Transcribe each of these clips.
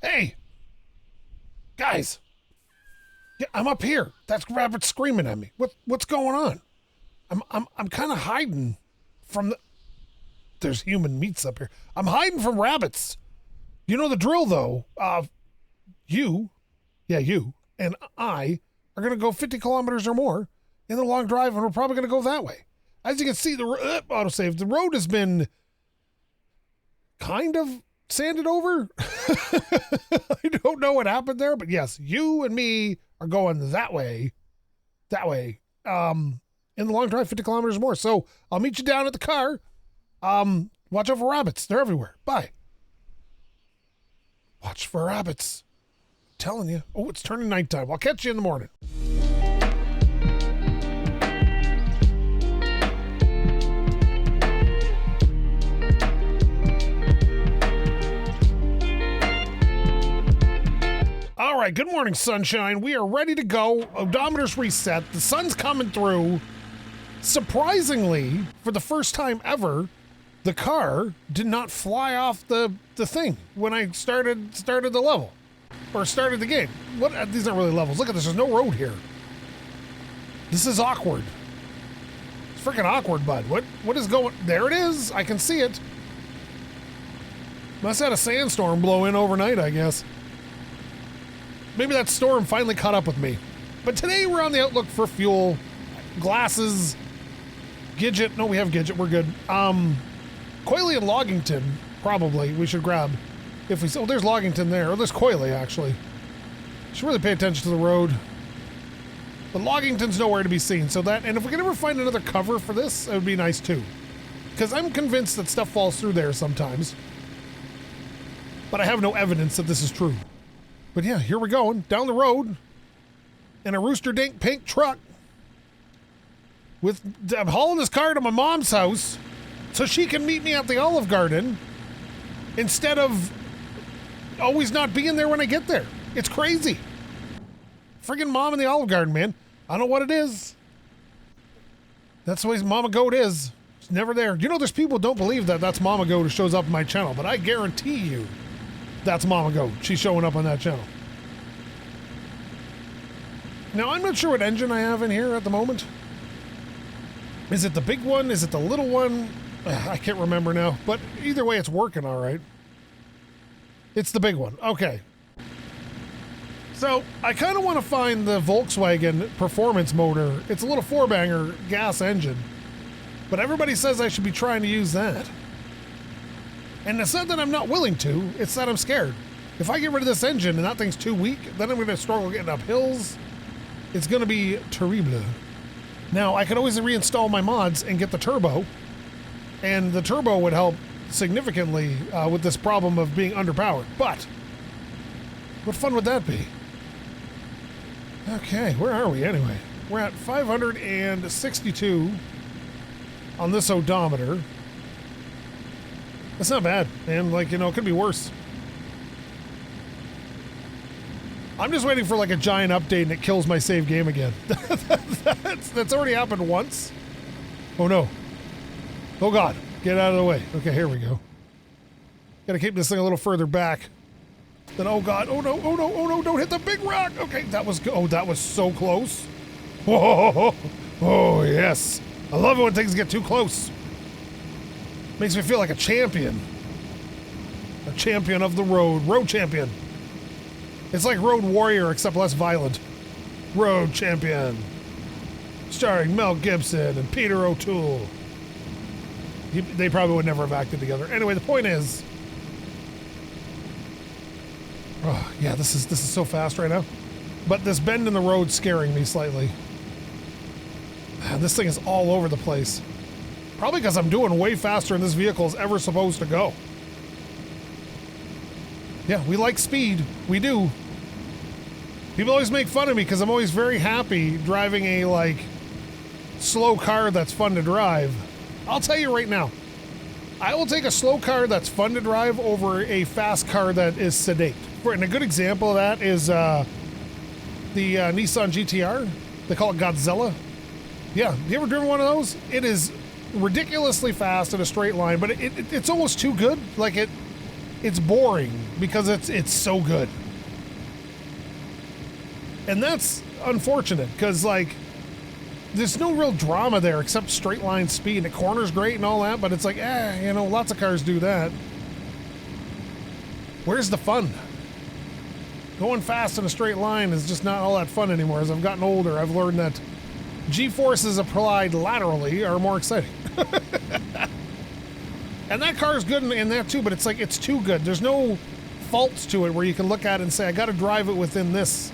Hey, guys. Yeah, I'm up here. That's rabbit screaming at me. What's going on? I'm kind of hiding from the. There's human meats up here. I'm hiding from rabbits. You know the drill, though. You, you and I are gonna go 50 kilometers or more in the long drive, and we're probably gonna go that way. As you can see, the autosave. The road has been kind of sanded over. I don't know what happened there, but yes, you and me are going that way. In the long drive, 50 kilometers or more. So I'll meet you down at the car. Watch out for rabbits. They're everywhere. Bye. Watch for rabbits. I'm telling you. Oh, it's turning nighttime. I'll catch you in the morning. All right, good morning, sunshine. We are ready to go. Odometer's reset. The sun's coming through. Surprisingly, for the first time ever, the car did not fly off the thing when I started the level. Or started the game. What? These aren't really levels. Look at this. There's no road here. This is awkward. It's freaking awkward, bud. What is going... There it is. I can see it. Must have had a sandstorm blow in overnight, I guess. Maybe that storm finally caught up with me. But today we're on the outlook for fuel, glasses, Gidget. No, we have Gidget. We're good. Coily and Loggington, probably, we should grab. If we... Oh, there's Loggington there. Or there's Coily, actually. Should really pay attention to the road. But Loggington's nowhere to be seen. So that... And if we can ever find another cover for this, it would be nice, too. Because I'm convinced that stuff falls through there sometimes. But I have no evidence that this is true. But yeah, here we're going, down the road, in a rooster dink pink truck. I'm hauling this car to my mom's house so she can meet me at the Olive Garden instead of always not being there when I get there. It's crazy. Friggin' mom in the Olive Garden, man. I don't know what it is. That's the way Mama Goat is. It's never there. You know, there's people who don't believe that that's Mama Goat who shows up in my channel, but I guarantee you that's Mama Goat. She's showing up on that channel. Now, I'm not sure what engine I have in here at the moment. Is it the big one? Is it the little one? I can't remember now. But either way, it's working all right. It's the big one. Okay. So, I kind of want to find the Volkswagen performance motor. It's a little four-banger gas engine. But everybody says I should be trying to use that. And it's not that I'm not willing to, it's that I'm scared. If I get rid of this engine and that thing's too weak, then I'm going to struggle getting up hills. It's going to be terrible. Now, I could always reinstall my mods and get the turbo. And the turbo would help significantly with this problem of being underpowered. But, what fun would that be? Okay, where are we anyway? We're at 562 on this odometer. That's not bad, man. Like, you know, it could be worse. I'm just waiting for like a giant update and it kills my save game again. That's already happened once. Oh no. Oh God, get out of the way. Okay, here we go. Gotta keep this thing a little further back. Then, oh God, oh no, oh no, oh no, don't hit the big rock. Okay, that was so close. Whoa, oh yes. I love it when things get too close. Makes me feel like a champion. A champion of the road. Road champion. It's like Road Warrior, except less violent. Road Champion. Starring Mel Gibson and Peter O'Toole. They probably would never have acted together. Anyway, the point is... Oh, yeah, this is so fast right now. But this bend in the road's scaring me slightly. Man, this thing is all over the place. Probably because I'm doing way faster than this vehicle is ever supposed to go. Yeah, we like speed. We do. People always make fun of me because I'm always very happy driving a, like, slow car that's fun to drive. I'll tell you right now, I will take a slow car that's fun to drive over a fast car that is sedate. And a good example of that is the Nissan GTR. They call it Godzilla. Yeah, you ever driven one of those? It is ridiculously fast in a straight line, but it's almost too good. Like it's boring because it's so good. And that's unfortunate because, like, there's no real drama there except straight line speed. And the corner's great and all that, but it's like, you know, lots of cars do that. Where's the fun? Going fast in a straight line is just not all that fun anymore. As I've gotten older, I've learned that G-forces applied laterally are more exciting. And that car is good in that too, but it's like, it's too good. There's no faults to it where you can look at it and say, I got to drive it within this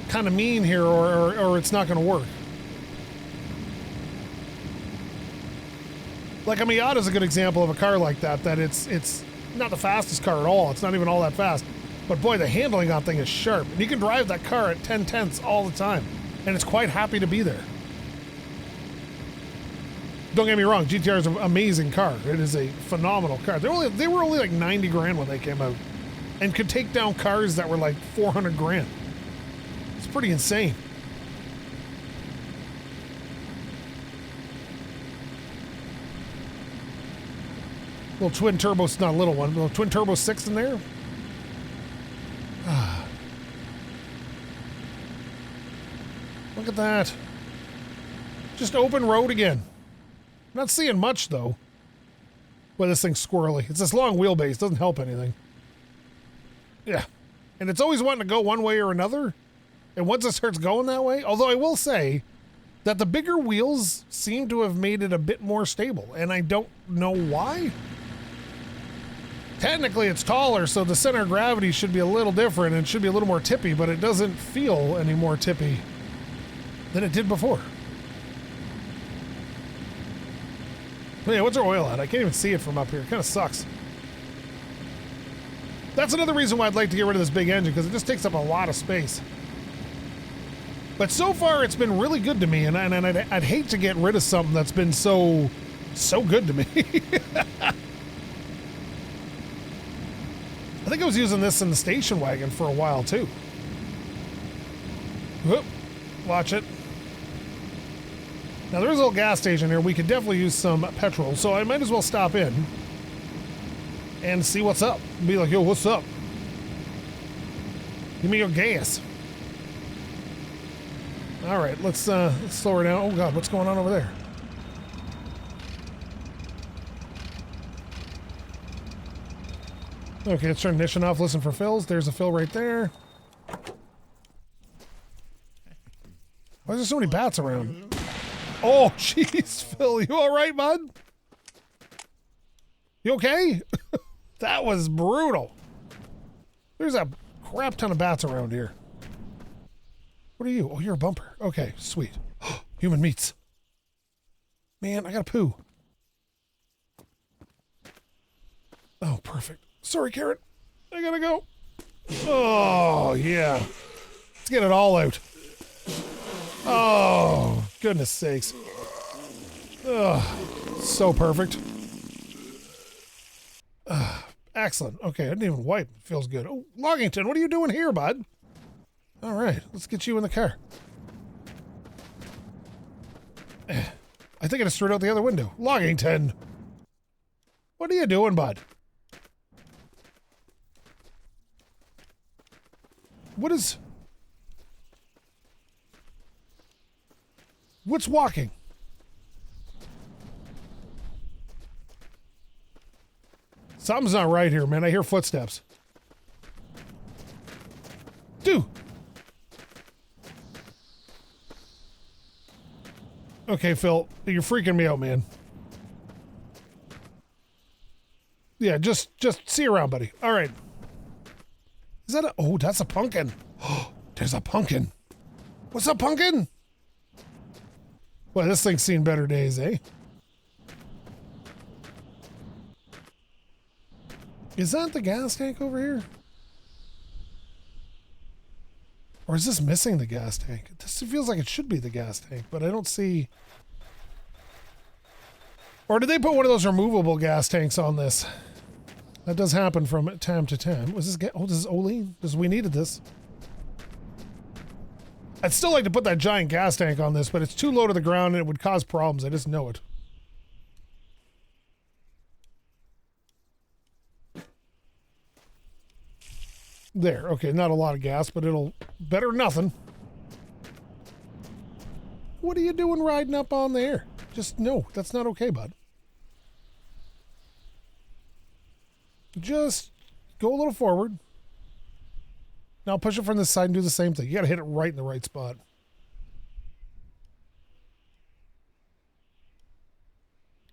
kind of mean here or it's not going to work. Like a Miata is a good example of a car like that, it's not the fastest car at all. It's not even all that fast. But boy, the handling on that thing is sharp. And you can drive that car at 10/10 all the time. And it's quite happy to be there. Don't get me wrong, GTR is an amazing car. It is a phenomenal car. They were only like 90 grand when they came out. And could take down cars that were like 400 grand. It's pretty insane. Little twin turbo, not a little one, little twin turbo 6 in there. Look at that. Just open road again. Not seeing much though. Boy, this thing's squirrely. It's this long wheelbase, doesn't help anything. Yeah. And it's always wanting to go one way or another. And once it starts going that way, although I will say that the bigger wheels seem to have made it a bit more stable, and I don't know why. Technically it's taller, so the center of gravity should be a little different and should be a little more tippy, but it doesn't feel any more tippy than it did before. But yeah, what's our oil at? I can't even see it from up here. It kind of sucks. That's another reason why I'd like to get rid of this big engine, because it just takes up a lot of space. But so far, it's been really good to me, and I'd hate to get rid of something that's been so good to me. I think I was using this in the station wagon for a while, too. Whoop. Watch it. Now, there's a little gas station here. We could definitely use some petrol, so I might as well stop in and see what's up. Be like, yo, what's up? Give me your gas. All right, let's slow her down. Oh, God, what's going on over there? Okay, let's turn ignition off. Listen for fills. There's a fill right there. Why is there so many bats around? Oh, jeez, Phil, you all right, bud? You okay? That was brutal. There's a crap ton of bats around here. What are you? Oh, you're a bumper. Okay, sweet. Human meats. Man, I gotta poo. Oh, perfect. Sorry, Carrot. I gotta go. Oh, yeah. Let's get it all out. Oh, goodness sakes. Oh, so perfect. Excellent. Okay, I didn't even wipe. Feels good. Oh, Loggington, what are you doing here, bud? All right, let's get you in the car. I think I just threw it out the other window. Loggington! What are you doing, bud? What is... What's walking? Something's not right here, man. I hear footsteps. Dude! Okay, Phil, you're freaking me out, man. Yeah, just see you around, buddy. All right. Is that a... Oh, that's a pumpkin. Oh, there's a pumpkin. What's up, pumpkin? Well, this thing's seen better days, eh? Is that the gas tank over here? Or is this missing the gas tank? This feels like it should be the gas tank, but I don't see... Or did they put one of those removable gas tanks on this? That does happen from time to time. Was this... Oh, this is Olean? We needed this. I'd still like to put that giant gas tank on this, but it's too low to the ground and it would cause problems. I just know it. There. Okay, not a lot of gas, but it'll better than nothing. What are you doing riding up on there? Just no, that's not okay, bud. Just go a little forward. Now push it from this side and do the same thing. You gotta hit it right in the right spot.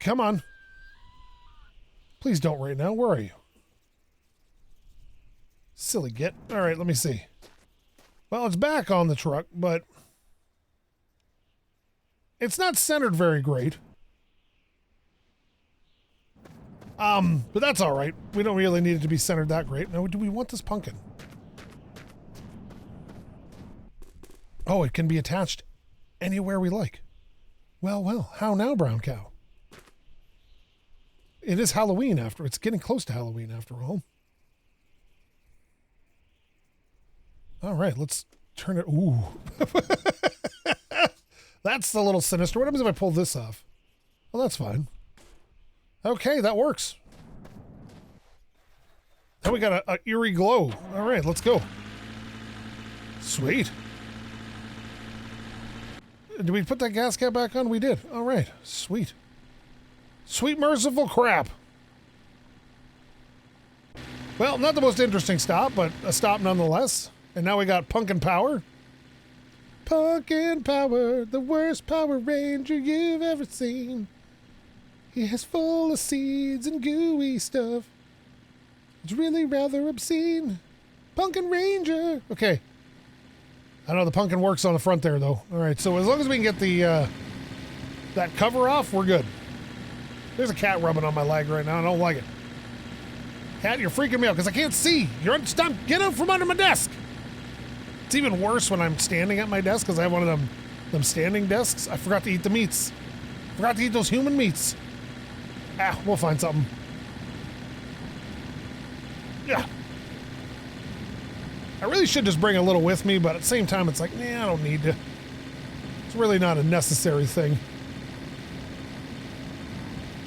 Come on. Please don't right now. Where are you? Silly git. All right, let me see. Well, it's back on the truck, but it's not centered very great. But that's all right. We don't really need it to be centered that great. Now, do we want this pumpkin? Oh, it can be attached anywhere we like. Well, well, how now, brown cow? It is Halloween after. It's getting close to Halloween after all. All right, let's turn it. Ooh. That's a little sinister. What happens if I pull this off? Well, that's fine. Okay, that works. Now we got a eerie glow. All right, let's go. Sweet. Did we put that gas cap back on? We did. All right, sweet. Sweet merciful crap. Well, not the most interesting stop, but a stop nonetheless. And now we got Pumpkin Power. Pumpkin Power, the worst Power Ranger you've ever seen. He is full of seeds and gooey stuff. It's really rather obscene. Pumpkin Ranger. Okay. I know the pumpkin works on the front there, though. All right, so as long as we can get the that cover off, we're good. There's a cat rubbing on my leg right now. I don't like it. Cat, you're freaking me out because I can't see. You're stop. Get out from under my desk. It's even worse when I'm standing at my desk because I have one of them standing desks. I forgot to eat the meats. Forgot to eat those human meats. Ah, we'll find something. Yeah. I really should just bring a little with me, but at the same time, it's like, nah, I don't need to. It's really not a necessary thing.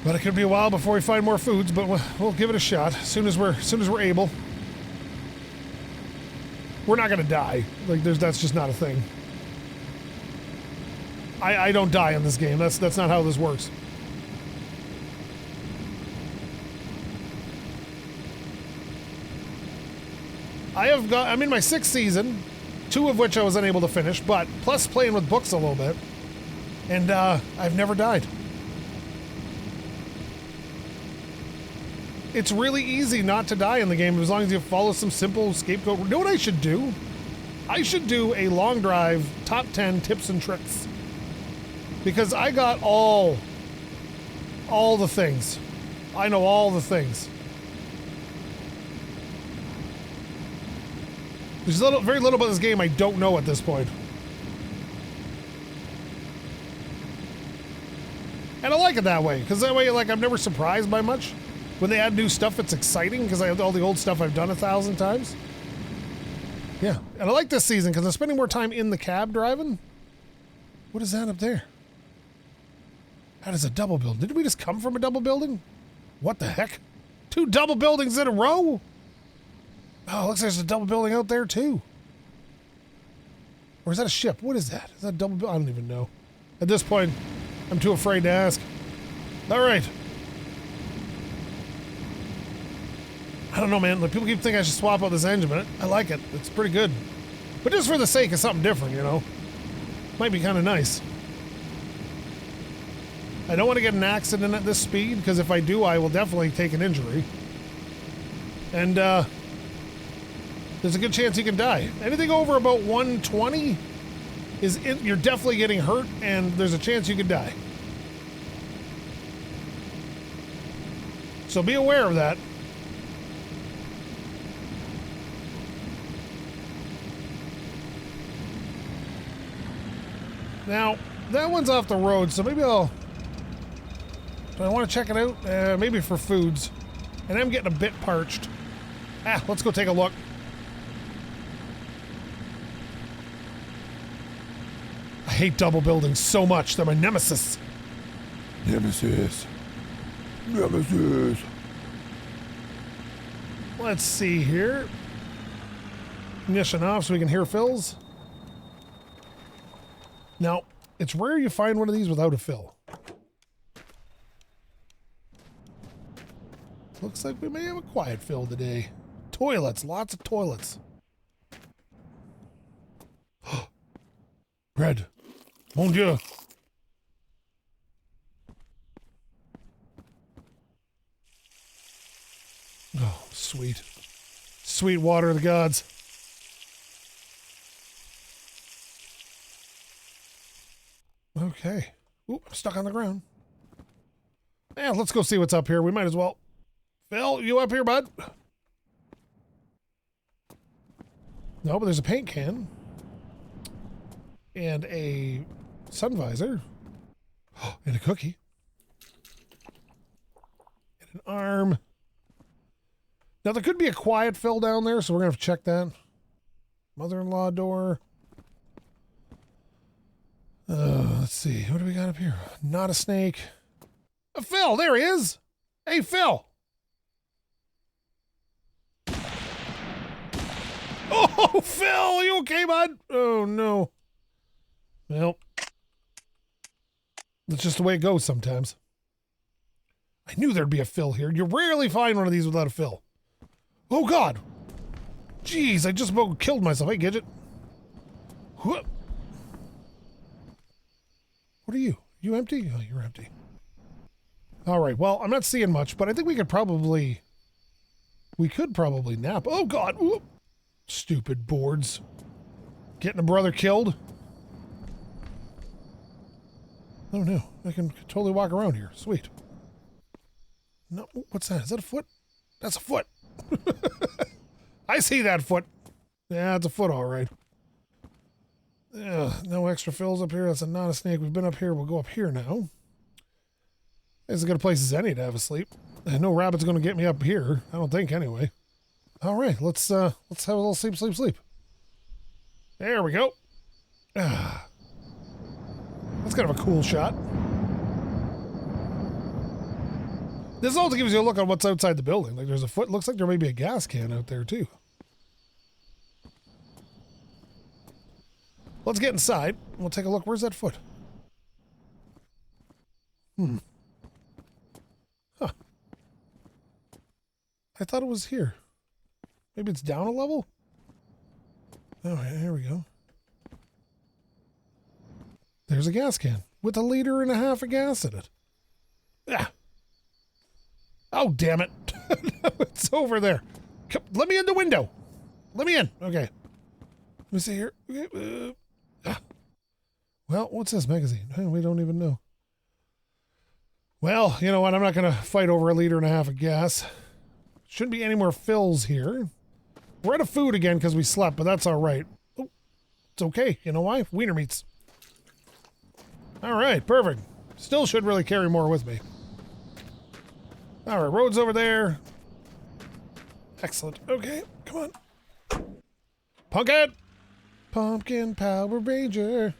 But it could be a while before we find more foods, but we'll give it a shot as soon as we're able. We're not gonna die. Like that's just not a thing. I don't die in this game. That's not how this works. I'm in my 6th season, 2 of which I was unable to finish, but plus playing with books a little bit, and I've never died. It's really easy not to die in the game as long as you follow some simple SkapeGote. You know what I should do? I should do a long drive top 10 tips and tricks. Because I got all the things. I know all the things. There's very little about this game I don't know at this point. And I like it that way, because that way, like, I'm never surprised by much. When they add new stuff, it's exciting, because I have all the old stuff I've done 1,000 times. Yeah, and I like this season, because I'm spending more time in the cab driving. What is that up there? That is a double building. Did we just come from a double building? What the heck? 2 double buildings in a row? Oh, looks like there's a double building out there, too. Or is that a ship? What is that? Is that a double building? I don't even know. At this point, I'm too afraid to ask. All right. I don't know, man. Like, people keep thinking I should swap out this engine, but I like it. It's pretty good. But just for the sake of something different, you know? Might be kind of nice. I don't want to get an accident at this speed, because if I do, I will definitely take an injury. And, there's a good chance you can die. Anything over about 120 you're definitely getting hurt, and there's a chance you could die. So be aware of that. Now, that one's off the road, so maybe do I want to check it out? Maybe for foods. And I'm getting a bit parched. Let's go take a look. I hate double buildings so much. They're my nemesis. Nemesis. Nemesis. Let's see here. ignition off so we can hear fills. Now, it's rare you find one of these without a fill. Looks like we may have a quiet fill today. Toilets, lots of toilets. Bread. Mon Dieu. Oh, sweet. Sweet water of the gods. Okay. Ooh, I'm stuck on the ground. Yeah, let's go see what's up here. We might as well. Phil, you up here, bud? No, but there's a paint can. And a sun visor. And a cookie. And an arm. Now, there could be a quiet fill down there, so we're going to have to check that. Mother-in-law door. Let's see. What do we got up here? Not a snake. Phil, there he is. Hey, Phil. Oh, Phil, you okay, bud? Oh, no. Well, that's just the way it goes sometimes. I knew there'd be a fill here. You rarely find one of these without a fill. Oh, God. Jeez, I just about killed myself. Hey, Gidget. What are you? You empty? Oh, you're empty. All right, well, I'm not seeing much, but I think we could probably nap. Oh, God. Ooh. Stupid boards. Getting a brother killed. Oh, no. I can totally walk around here. Sweet. No, what's that? Is that a foot? That's a foot. I see that foot. Yeah, it's a foot, all right. No extra fills up here. That's not a snake. We've been up here. We'll go up here now. It's as good a place as any to have a sleep. And no rabbit's going to get me up here. I don't think, anyway. All right, let's have a little sleep. There we go. That's kind of a cool shot. This also gives you a look on what's outside the building. Like there's a foot. Looks like there may be a gas can out there too. Let's get inside. We'll take a look. Where's that foot? Huh. I thought it was here. Maybe it's down a level? Oh, here we go. There's a gas can with 1.5 liters of gas in it. Ah. Oh, damn it. It's over there. Come, let me in the window. Let me in. Okay. Let me see here. Okay. Well, what's this magazine? We don't even know. Well, you know what? I'm not going to fight over 1.5 liters of gas. Shouldn't be any more fills here. We're out of food again because we slept, but that's all right. Oh, it's okay. You know why? Wiener meats. All right, perfect. Still should really carry more with me. All right, road's over there. Excellent. Okay, come on. Pumpkin! Pumpkin Power Ranger.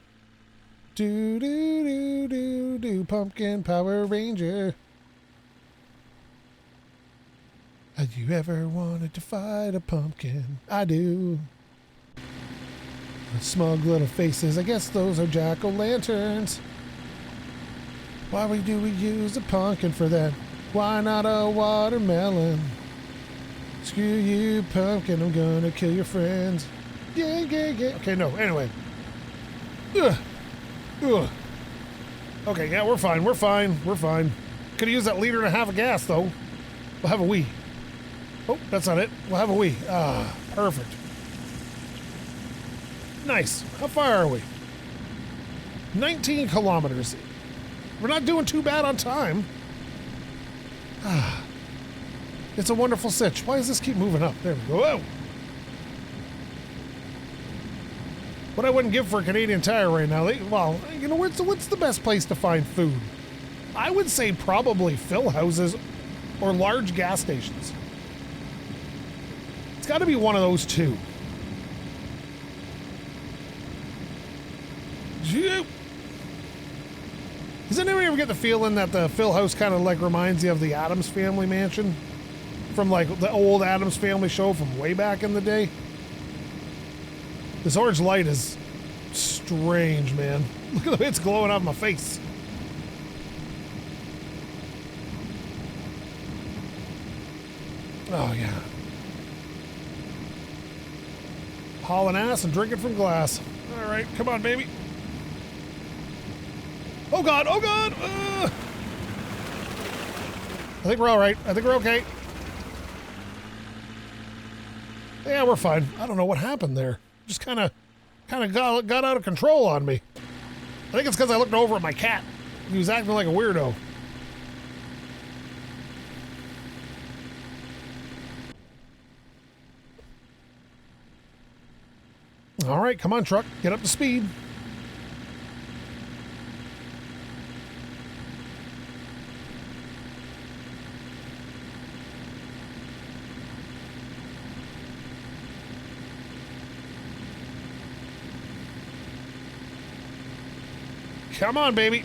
Do, do, do, do, do. Pumpkin Power Ranger. Have you ever wanted to fight a pumpkin? I do. The smug little faces, I guess those are jack-o'-lanterns. Why do we use a pumpkin for that? Why not a watermelon? Screw you, pumpkin, I'm gonna kill your friends. Yeah, yeah, yeah. Okay, no, anyway. Ugh. Ugh. Okay, yeah, we're fine. Could have used that 1.5 liters of gas, though. We'll have a wee. Oh, that's not it. We'll have a wee. Ah, perfect. Nice. How far are we? 19 kilometers. We're not doing too bad on time. Ah. It's a wonderful sitch. Why does this keep moving up? There we go. Whoa. What I wouldn't give for a Canadian Tire right now. Well, you know, what's the best place to find food? I would say probably fill houses or large gas stations. It's got to be one of those two. Does anybody ever get the feeling that the Phil house kind of like reminds you of the Addams Family mansion? From like the old Addams Family show from way back in the day? This orange light is strange, man. Look at the way it's glowing off my face. Oh, yeah. Hauling ass and drinking from glass. All right, come on, baby. Oh, God. Oh, God. I think we're all right. I think we're okay. Yeah, we're fine. I don't know what happened there. Just kind of got out of control on me. I think it's because I looked over at my cat. He was acting like a weirdo. All right, come on, truck. Get up to speed. Come on, baby.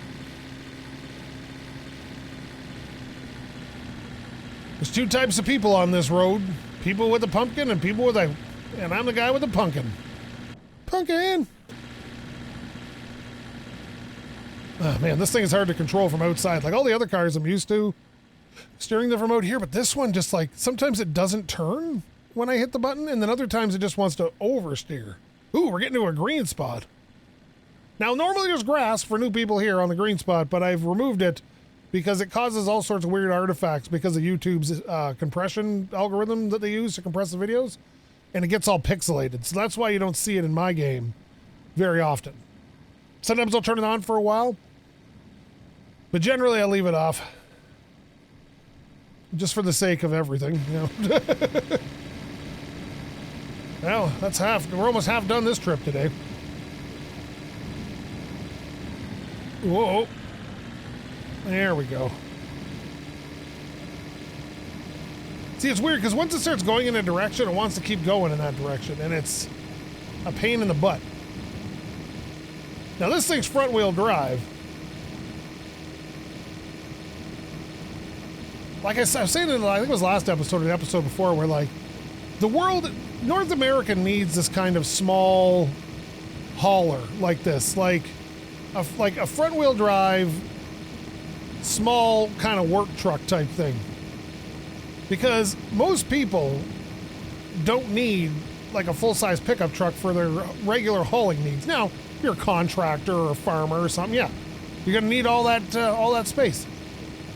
There's two types of people on this road. People with a pumpkin and people with a... And I'm the guy with the pumpkin. Pumpkin! Oh, man, this thing is hard to control from outside. Like all the other cars I'm used to steering them from out here, but this one just like... Sometimes it doesn't turn when I hit the button, and then other times it just wants to oversteer. Ooh, we're getting to a green spot. Now, normally there's grass for new people here on the green spot, but I've removed it because it causes all sorts of weird artifacts because of YouTube's compression algorithm that they use to compress the videos, and it gets all pixelated. So that's why you don't see it in my game very often. Sometimes I'll turn it on for a while, but generally I'll leave it off just for the sake of everything, you know. Well, that's we're almost half done this trip today. Whoa. There we go. See, it's weird because once it starts going in a direction, it wants to keep going in that direction, and it's a pain in the butt. Now, this thing's front-wheel drive. Like I was saying in, I think it was last episode or the episode before, where, like, the world, North America needs this kind of small hauler like this. Like a front-wheel drive, small kind of work truck type thing. Because most people don't need like a full-size pickup truck for their regular hauling needs. Now, if you're a contractor or a farmer or something, yeah, you're gonna need all that space.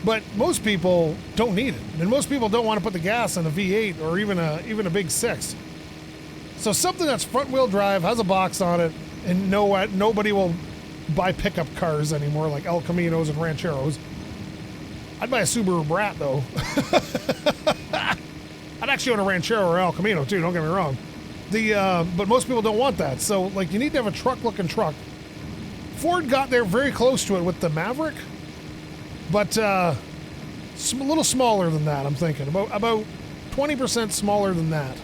But most people don't need it, and most people don't want to put the gas in a V8 or even a big 6. So something that's front-wheel drive, has a box on it, and nobody will buy pickup cars anymore like El Caminos and Rancheros. I'd buy a Subaru Brat though. I'd actually own a Ranchero or El Camino too, don't get me wrong. But most people don't want that. So like you need to have a truck-looking truck. Ford got there very close to it with the Maverick, but a little smaller than that, I'm thinking. About 20% smaller than that.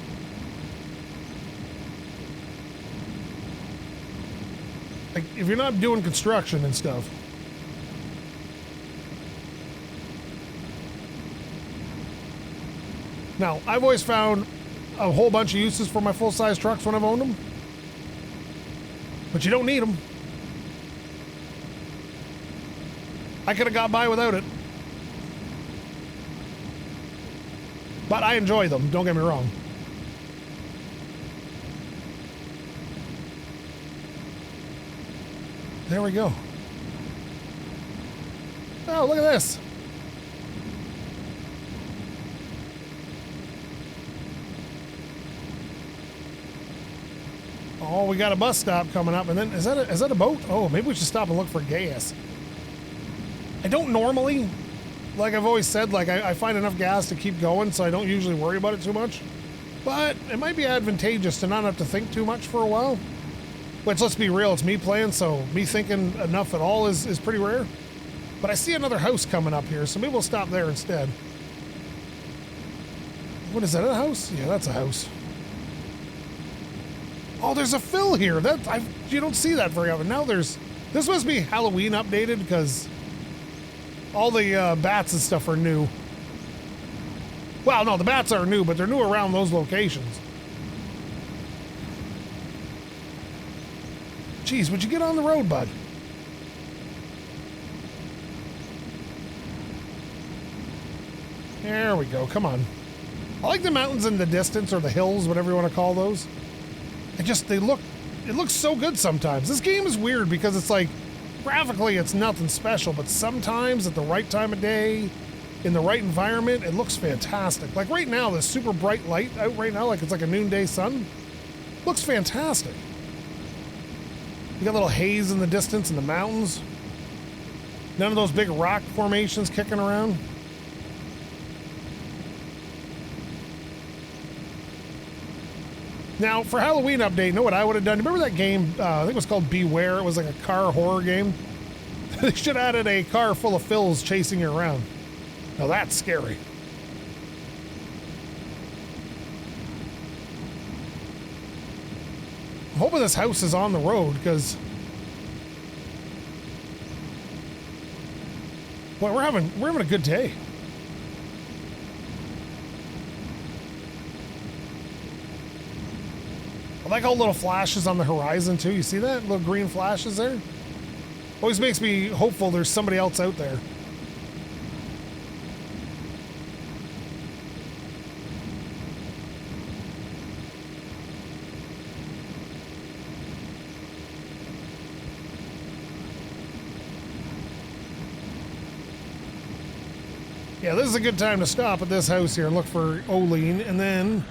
Like, if you're not doing construction and stuff. Now, I've always found a whole bunch of uses for my full-size trucks when I've owned them. But you don't need them. I could have got by without it. But I enjoy them, don't get me wrong. There we go. Oh, look at this. Oh, we got a bus stop coming up, and then is that a boat? Oh, maybe we should stop and look for gas. I don't normally, like I've always said, like I find enough gas to keep going, so I don't usually worry about it too much. But it might be advantageous to not have to think too much for a while. Which, let's be real, it's me playing, so me thinking enough at all is pretty rare. But I see another house coming up here, so maybe we'll stop there instead. What is that, a house? Yeah, that's a house. Oh, there's a fill here. You don't see that very often. Now this must be Halloween updated because all the bats and stuff are new. Well, no, the bats are new, but they're new around those locations. Jeez, would you get on the road, bud? There we go. Come on. I like the mountains in the distance, or the hills, whatever you want to call those. It looks so good sometimes. This game is weird because it's like, graphically it's nothing special, but sometimes at the right time of day, in the right environment, it looks fantastic. Like right now, this super bright light out right now, like it's like a noonday sun, looks fantastic. You got a little haze in the distance in the mountains. None of those big rock formations kicking around. Now, for Halloween update, you know what I would have done? Remember that game, I think it was called Beware? It was like a car horror game. They should have added a car full of Phils chasing you around. Now that's scary. I'm hoping this house is on the road, because... Boy, we're having a good day. I like all little flashes on the horizon too. You see that? Little green flashes there? Always makes me hopeful there's somebody else out there. Yeah, this is a good time to stop at this house here and look for Olean, and then...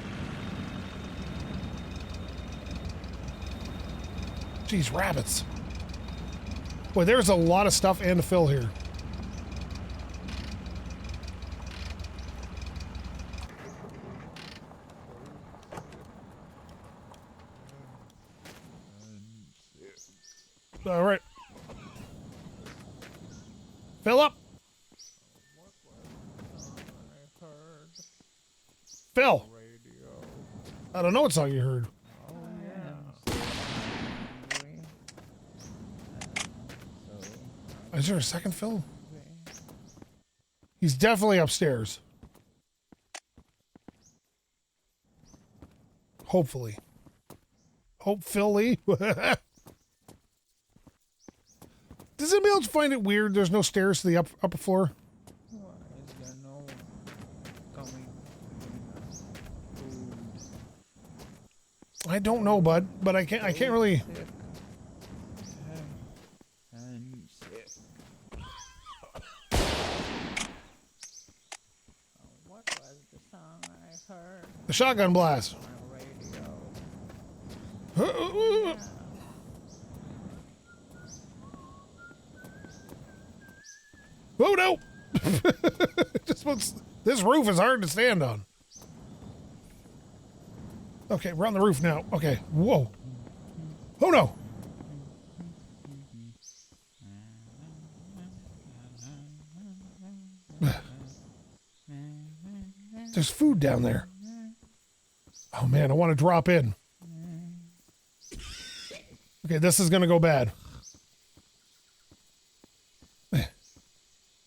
Geez, rabbits. Boy, there's a lot of stuff and to fill here. All right. Fill up. Phil. I don't know what song you heard. Is there a second Phil? He's definitely upstairs. Hopefully. Hopefully. Does anybody else find it weird there's no stairs to the upper floor? I don't know, bud, but I can't really... The shotgun blast. Oh no! This roof is hard to stand on. Okay, we're on the roof now. Okay, whoa. Oh no! There's food down there. Oh man, I want to drop in. Okay, this is gonna go bad. I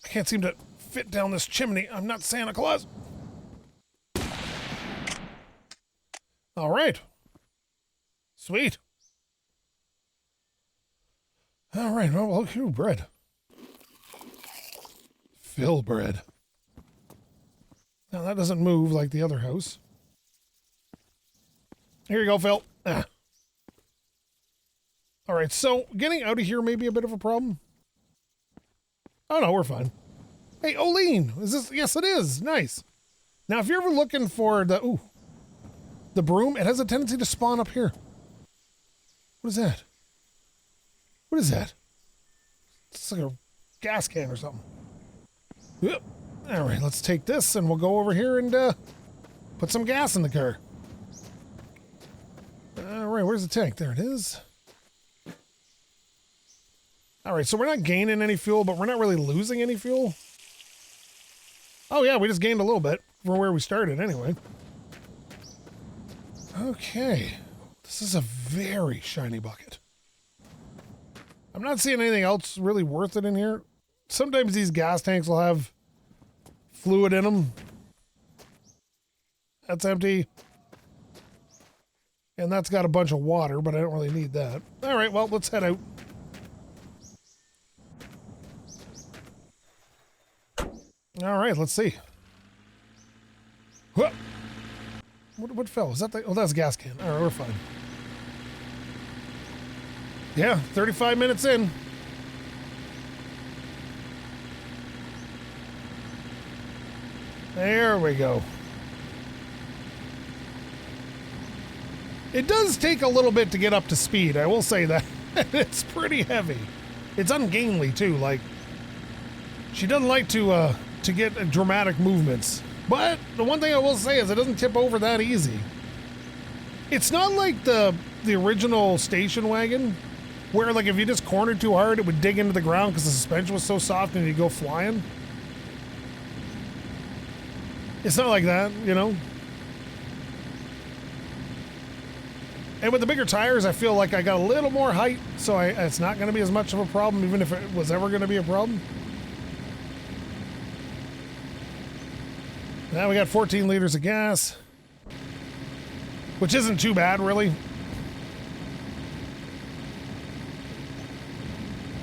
can't seem to fit down this chimney. I'm not Santa Claus. All right. Sweet. All right, well, ooh, bread. Fill bread. Now that doesn't move like the other house. Here you go, Phil. Ah. All right, so getting out of here may be a bit of a problem. Oh no, we're fine. Hey, Olean, is this? Yes, it is. Nice. Now, if you're ever looking for the broom, it has a tendency to spawn up here. What is that? What is that? It's like a gas can or something. Yep. All right, let's take this and we'll go over here and put some gas in the car. All right, where's the tank? There it is. All right, so we're not gaining any fuel, but we're not really losing any fuel. Oh yeah, we just gained a little bit from where we started anyway. Okay, this is a very shiny bucket. I'm not seeing anything else really worth it in here. Sometimes these gas tanks will have fluid in them. That's empty. And that's got a bunch of water, but I don't really need that. All right, well, let's head out. All right, let's see. What fell? Is that the... Oh, that's a gas can. All right, we're fine. Yeah, 35 minutes in. There we go. It does take a little bit to get up to speed, I will say that. It's pretty heavy. It's ungainly, too. Like, she doesn't like to get dramatic movements. But the one thing I will say is it doesn't tip over that easy. It's not like the original station wagon, where, like, if you just cornered too hard, it would dig into the ground because the suspension was so soft and you'd go flying. It's not like that, you know? And with the bigger tires, I feel like I got a little more height, so it's not going to be as much of a problem, even if it was ever going to be a problem. Now we got 14 liters of gas, which isn't too bad, really.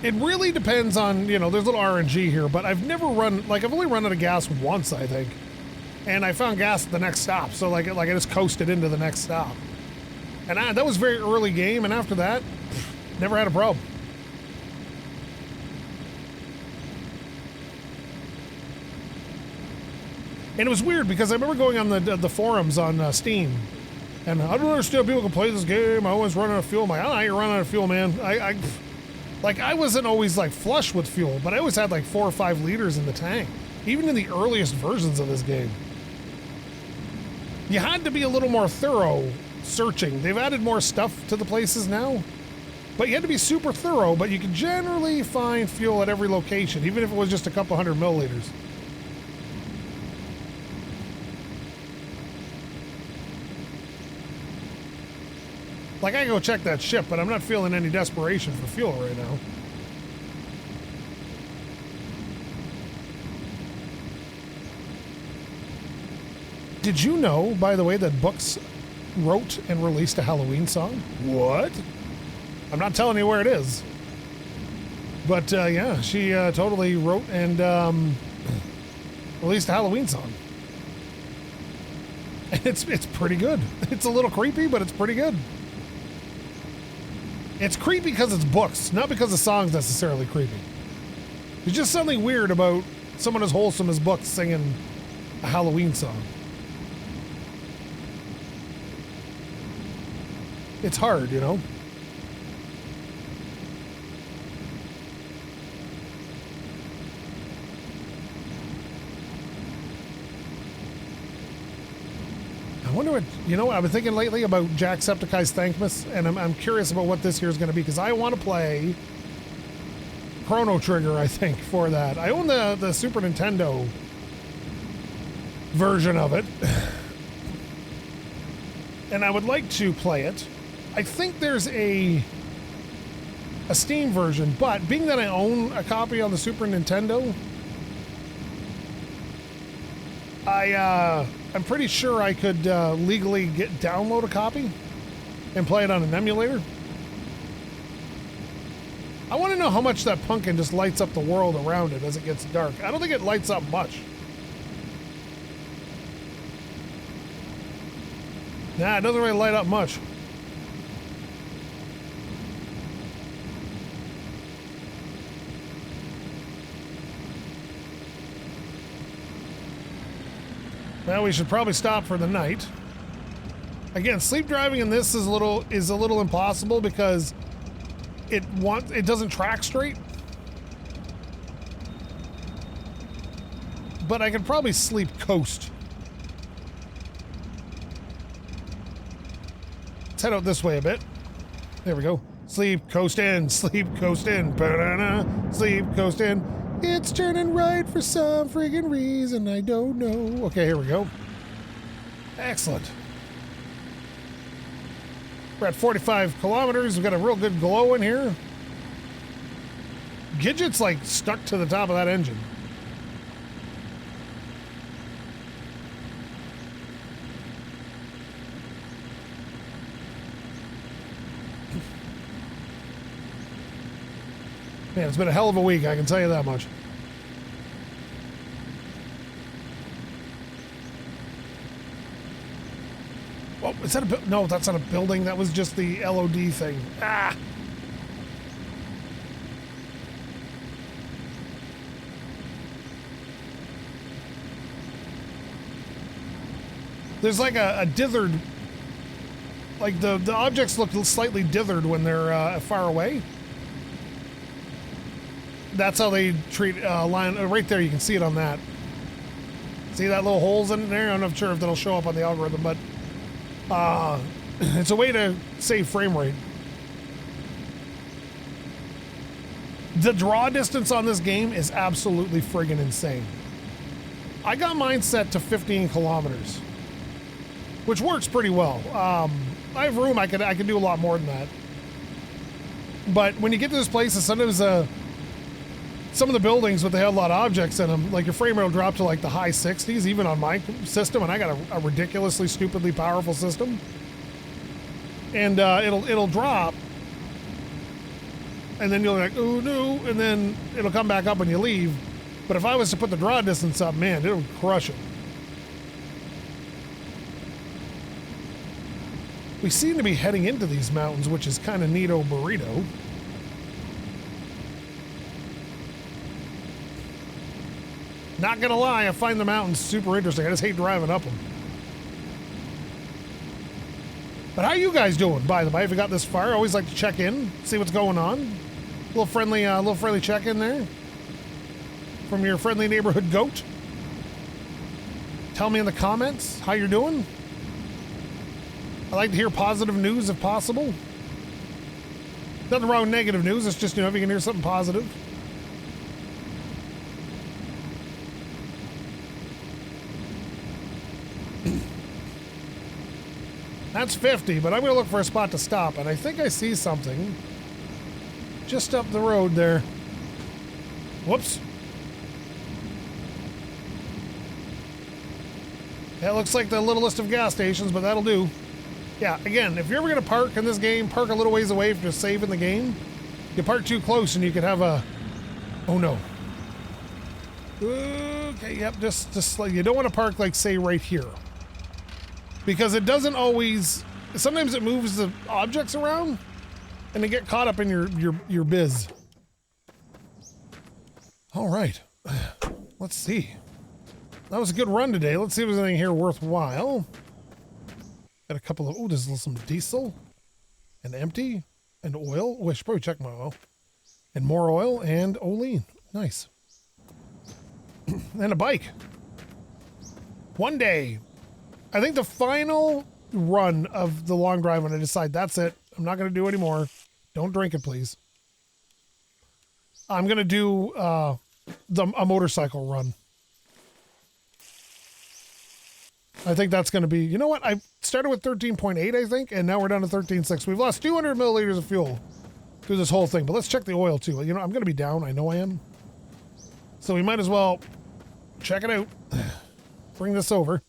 It really depends on, you know, there's a little RNG here, but I've never run, like, I've only run out of gas once, I think. And I found gas at the next stop, so like I just coasted into the next stop. And that was very early game, and after that, never had a problem. And it was weird because I remember going on the forums on Steam, and I don't understand how people can play this game. I always run out of fuel. I'm like, I don't know how you run out of fuel, man. I wasn't always like flush with fuel, but I always had like 4 or 5 liters in the tank, even in the earliest versions of this game. You had to be a little more thorough searching. They've added more stuff to the places now, but you had to be super thorough, but you could generally find fuel at every location, even if it was just a couple 100 milliliters. Like, I go check that ship, but I'm not feeling any desperation for fuel right now. Did you know, by the way, that Books wrote and released a Halloween song? What? I'm not telling you where it is. But, yeah, she totally wrote and released a Halloween song. And it's pretty good. It's a little creepy, but it's pretty good. It's creepy because it's Books, not because the song's necessarily creepy. There's just something weird about someone as wholesome as Books singing a Halloween song. It's hard, you know? I wonder what, you know, I've been thinking lately about Jacksepticeye's Thankmas, and I'm curious about what this year is going to be, because I want to play Chrono Trigger, I think, for that. I own the Super Nintendo version of it, and I would like to play it. I think there's a Steam version, but being that I own a copy on the Super Nintendo, I'm pretty sure I could legally download a copy and play it on an emulator. I want to know how much that pumpkin just lights up the world around it as it gets dark. I don't think it lights up much. Nah, it doesn't really light up much. Well, we should probably stop for the night. Again, sleep driving in this is a little impossible because it doesn't track straight. But I could probably sleep coast. Let's head out this way a bit. There we go. Sleep coast in, sleep coast in, ba-da-da, sleep coast in. It's turning right for some friggin' reason I don't know. Okay, here we go. Excellent. We're at 45 kilometers. We've got a real good glow in here. Gidget's like stuck to the top of that engine. Man, it's been a hell of a week, I can tell you that much. Oh, is that a no, that's not a building. That was just the LOD thing. Ah! There's like a dithered, like the objects look slightly dithered when they're far away. That's how they treat line right there. You can see it on that. See that little holes in there? I'm not sure if that'll show up on the algorithm, but it's a way to save frame rate. The draw distance on this game is absolutely friggin' insane. I got mine set to 15 kilometers, which works pretty well. I have room. I can do a lot more than that. But when you get to this place, sometimes some of the buildings with they have a lot of objects in them, like your frame rate will drop to like the high 60s, even on my system, and I got a ridiculously, stupidly powerful system. And it'll drop, and then you'll be like, oh no, and then it'll come back up when you leave. But if I was to put the draw distance up, man, it would crush it. We seem to be heading into these mountains, which is kind of neato burrito. Not gonna lie, I find the mountains super interesting. I just hate driving up them. But how you guys doing, by the way? If you got this far, I always like to check in, see what's going on. A little friendly check-in there from your friendly neighborhood goat. Tell me in the comments how you're doing. I like to hear positive news if possible. Nothing wrong with negative news. It's just, if you can hear something positive. That's 50, but I'm going to look for a spot to stop, and I think I see something just up the road there. Whoops. That looks like the littlest of gas stations, but that'll do. Yeah, again, if you're ever going to park in this game, park a little ways away from just saving the game. You park too close and you could have a... Oh, no. Okay, yep, just like... You don't want to park, like, say, right here. Because it doesn't always... Sometimes it moves the objects around and they get caught up in your biz. All right. Let's see. That was a good run today. Let's see if there's anything here worthwhile. Got a couple of... Oh, there's some diesel. And empty. And oil. Oh, I should probably check my oil. And more oil and Olean. Nice. And a bike. One day. I think the final run of the long drive when I decide that's it. I'm not going to do anymore. Don't drink it, please. I'm going to do a motorcycle run. I think that's going to be, you know what? I started with 13.8, I think, and now we're down to 13.6. We've lost 200 milliliters of fuel through this whole thing, but let's check the oil too. I'm going to be down. I know I am. So we might as well check it out. Bring this over.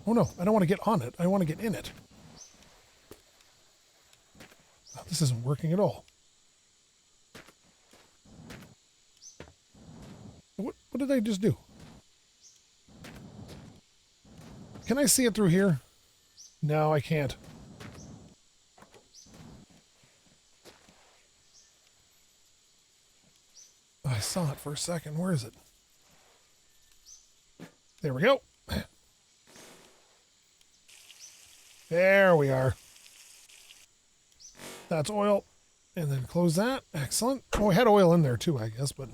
Oh no, I don't want to get on it. I want to get in it. Oh, this isn't working at all. What did I just do? Can I see it through here? No, I can't. I saw it for a second. Where is it? There we go. There we are. That's oil. And then close that. Excellent. Oh, I had oil in there too, I guess, but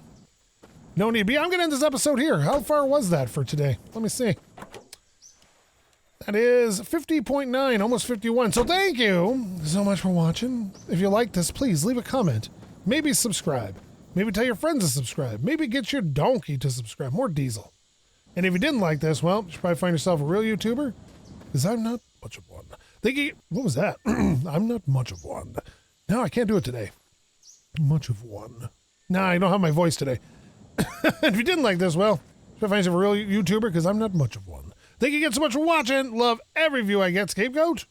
no need be. I'm going to end this episode here. How far was that for today? Let me see. That is 50.9, almost 51. So thank you so much for watching. If you like this, please leave a comment. Maybe subscribe. Maybe tell your friends to subscribe. Maybe get your donkey to subscribe. More diesel. And if you didn't like this, well, you should probably find yourself a real YouTuber. Because I'm not much of one. What was that? I'm not much of one. No, I can't do it today. Much of one. Nah, I don't have my voice today. If you didn't like this, well, you should find yourself a real YouTuber because I'm not much of one. Thank you again so much for watching. Love every view I get. SkapeGote.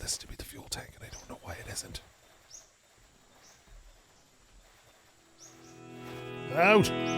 this to be the fuel tank, and I don't know why it isn't. Out!